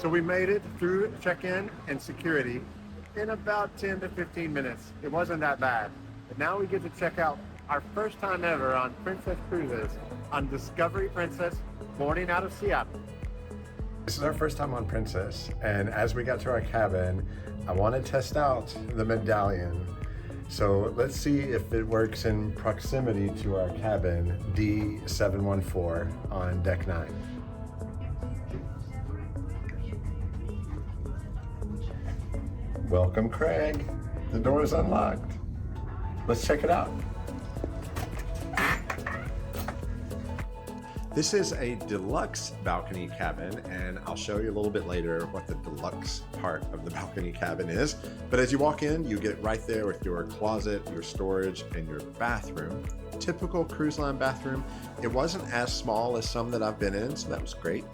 So we made it through check-in and security in about 10 to 15 minutes. It wasn't that bad. But now we get to check out our first time ever on Princess Cruises on Discovery Princess, boarding out of Seattle. This is our first time on Princess, and as we got to our cabin, I want to test out the medallion. So let's see if it works in proximity to our cabin D714 on deck 9. Welcome, Craig. The door is unlocked. Let's check it out. This is a deluxe balcony cabin, and I'll show you a little bit later what the deluxe part of the balcony cabin is. But as you walk in, you get right there with your closet, your storage, and your bathroom. Typical cruise line bathroom. It wasn't as small as some that I've been in, so that was great.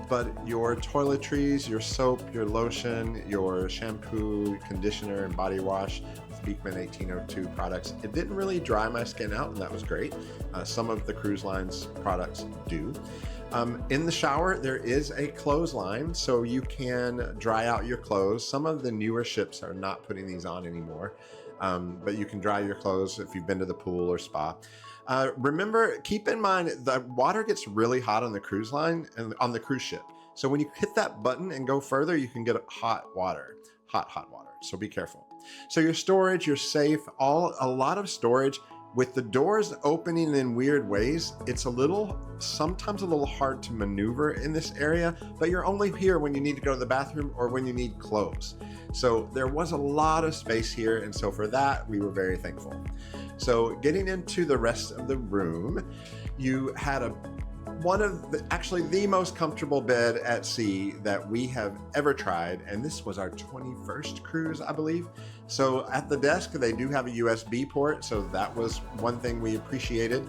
But your toiletries, your soap, your lotion, your shampoo, conditioner, and body wash, Beekman 1802 products. It didn't really dry my skin out, and that was great. Some of the cruise line's products do. In the shower, there is a clothesline, so you can dry out your clothes. Some of the newer ships are not putting these on anymore, but you can dry your clothes if you've been to the pool or spa. Remember, keep in mind, the water gets really hot on the cruise line and on the cruise ship. So when you hit that button and go further, you can get hot water, hot water. So be careful. So your storage, your safe, a lot of storage. With the doors opening in weird ways, it's sometimes a little hard to maneuver in this area, but you're only here when you need to go to the bathroom or when you need clothes. So there was a lot of space here, and so for that, we were very thankful. So getting into the rest of the room, you had actually the most comfortable bed at sea that we have ever tried, and this was our 21st cruise, I believe. So at the desk, they do have a USB port, so that was one thing we appreciated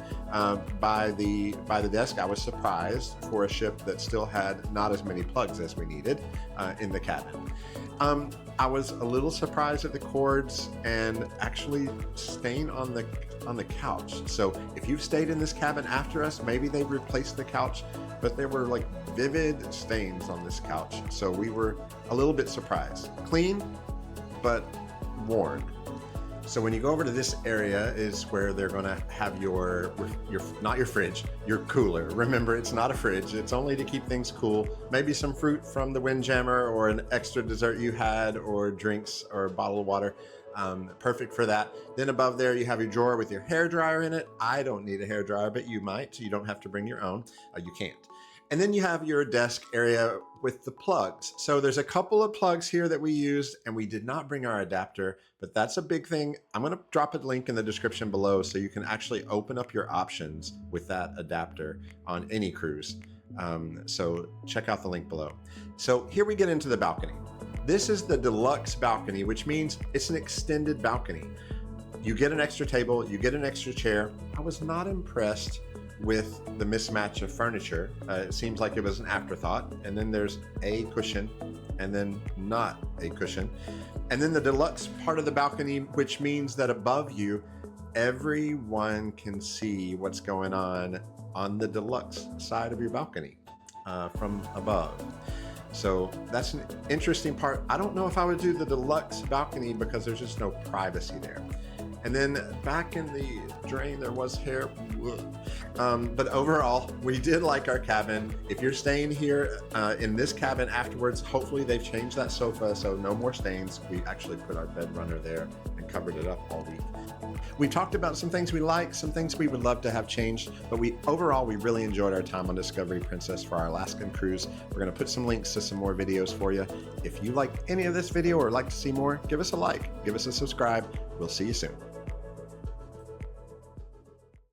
by the desk. I was surprised for a ship that still had not as many plugs as we needed in the cabin. I was a little surprised at the cords and actually staying on the couch. So if you've stayed in this cabin after us, maybe they've replaced the couch, but there were like vivid stains on this couch. So we were a little bit surprised. Clean, but worn. So when you go over to this area is where they're going to have your not your fridge, your cooler. Remember, it's not a fridge. It's only to keep things cool. Maybe some fruit from the Windjammer or an extra dessert you had or drinks or a bottle of water. Perfect for that. Then above there, you have your drawer with your hair dryer in it. I don't need a hair dryer, but you might. So you don't have to bring your own. You can't. And then you have your desk area with the plugs. So there's a couple of plugs here that we used, and we did not bring our adapter, but that's a big thing. I'm going to drop a link in the description below so you can actually open up your options with that adapter on any cruise. So check out the link below. So here we get into the balcony. This is the deluxe balcony, which means it's an extended balcony. You get an extra table, you get an extra chair. I was not impressed with the mismatch of furniture. It seems like it was an afterthought. And then there's a cushion and then not a cushion. And then the deluxe part of the balcony, which means that above you, everyone can see what's going on the deluxe side of your balcony from above. So that's an interesting part. I don't know if I would do the deluxe balcony because there's just no privacy there. And then back in the drain, there was hair. But overall, we did like our cabin. If you're staying here in this cabin afterwards, hopefully they've changed that sofa, so no more stains. We actually put our bed runner there and covered it up all week. We talked about some things we like, some things we would love to have changed, but overall, we really enjoyed our time on Discovery Princess for our Alaskan cruise. We're going to put some links to some more videos for you. If you like any of this video or like to see more, give us a like, give us a subscribe. We'll see you soon.